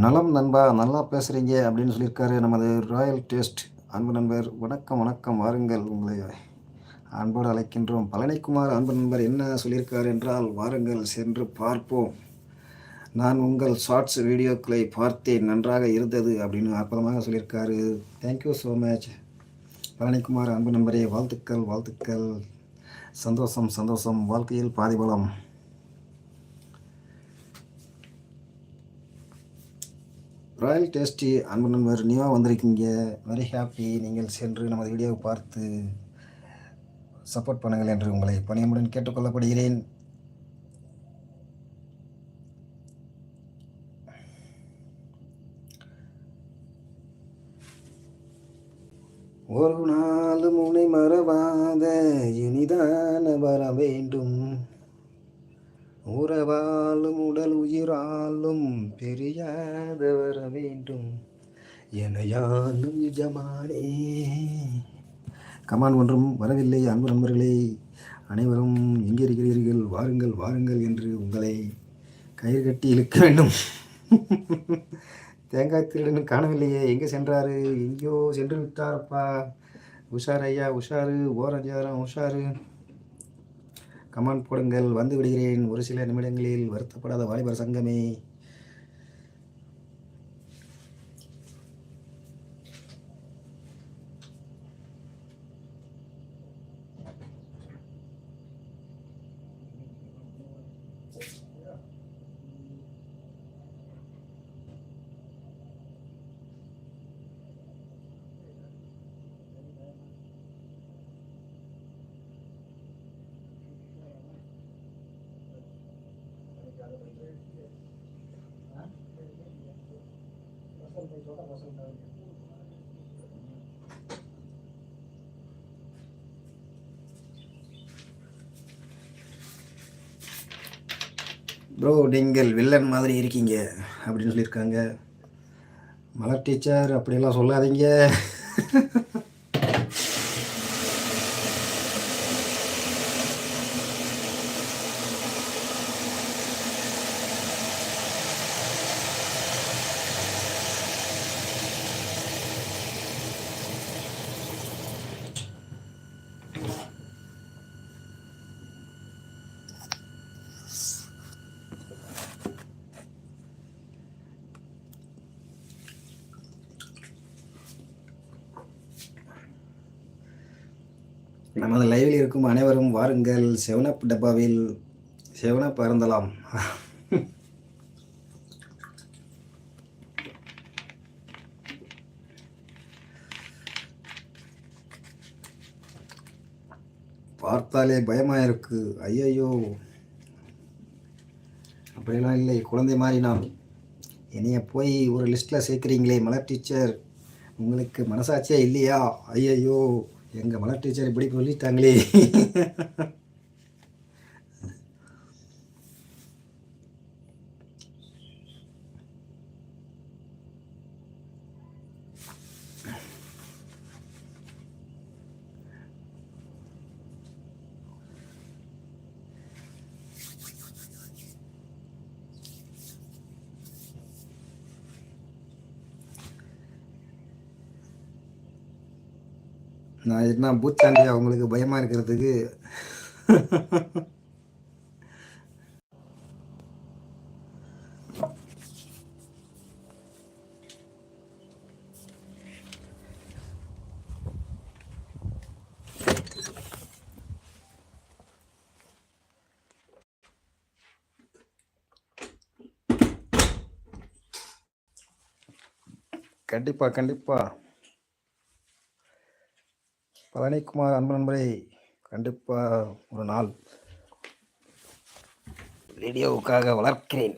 நலம் நண்பா, நல்லா பேசுறீங்க அப்படின்னு சொல்லியிருக்காரு நமது ராயல் டேஸ்ட் அன்பு நண்பர். வணக்கம், வணக்கம். வாருங்கள், உங்களை அன்போடு அழைக்கின்றோம். பழனிக்குமார் அன்பு நண்பர் என்ன சொல்லியிருக்கார் என்றால், வாருங்கள் சென்று பார்ப்போம். நான் உங்கள் ஷார்ட்ஸ் வீடியோக்களை பார்த்தேன், நன்றாக இருந்தது அப்படின்னு அற்புதமாக சொல்லியிருக்காரு. தேங்க்யூ ஸோ மச் பழனிக்குமார் அன்பு நண்பரே. வாழ்த்துக்கள், வாழ்த்துக்கள். சந்தோஷம், சந்தோஷம். வாழ்க்கையில் பாதிபலம். ராயல் டேஸ்டி அன்பு நண்பர் நியூவாக வந்திருக்கீங்க. Very happy. நீங்கள் சென்று நமது வீடியோவை பார்த்து சப்போர்ட் பண்ணுங்கள் என்று உங்களை பணியமுடன் கேட்டுக்கொள்ளப்படுகிறேன். ஒரு நாள் முனை மறவாத இனிதான வர வேண்டும், உறவாலும் உடல் உயிராலும் பெரியாத வர வேண்டும், எனையாலும் நிஜமானே. கமான் ஒன்றும் வரவில்லை. அன்பு நண்பர்களே அனைவரும் எங்கே இருக்கிறீர்கள்? வாருங்கள், வாருங்கள் என்று உங்களை கயிறு கட்டி இழுக்க வேண்டும். தேங்காய் திருடனும் காணவில்லையே, எங்கே சென்றாரு? எங்கேயோ சென்று விட்டாரப்பா. உஷார் ஐயா, உஷாரு. ஓரஞ்சாரம் உஷாரு. கமாண்ட் போடுங்கள், வந்து விடுகிறேன் ஒரு சில நிமிடங்களில். வருத்தப்படாத வாலிபர் சங்கமே. ப்ரோ, நீங்கள் வில்லன் மாதிரி இருக்கீங்க அப்படின்னு சொல்லியிருக்காங்க. மலர் டீச்சர் அப்படியெல்லாம் சொல்லாதீங்க. நமது லைவில் இருக்கும் அனைவரும் வாருங்கள். செவனப் டப்பாவில் செவனப் அருந்தலாம். பார்த்தாலே பயமாக இருக்கு. ஐயையோ, அப்படியெல்லாம் இல்லை, குழந்தை மாதிரி நான். என்னைய போய் ஒரு லிஸ்ட்டில் சேர்க்குறீங்களே மலர் டீச்சர், உங்களுக்கு மனசாட்சியா இல்லையா? ஐயையோ, எங்கள் மலர் டீச்சர் இப்படி சொல்லிட்டாங்களே. நான் என்ன பூச்சாண்டியா உங்களுக்கு பயமாக இருக்கிறதுக்கு? கண்டிப்பாக, கண்டிப்பாக பழனிக்குமார் அன்பு நண்பரை, கண்டிப்பாக ஒரு நாள் வீடியோவுக்காக வளர்க்கிறேன்.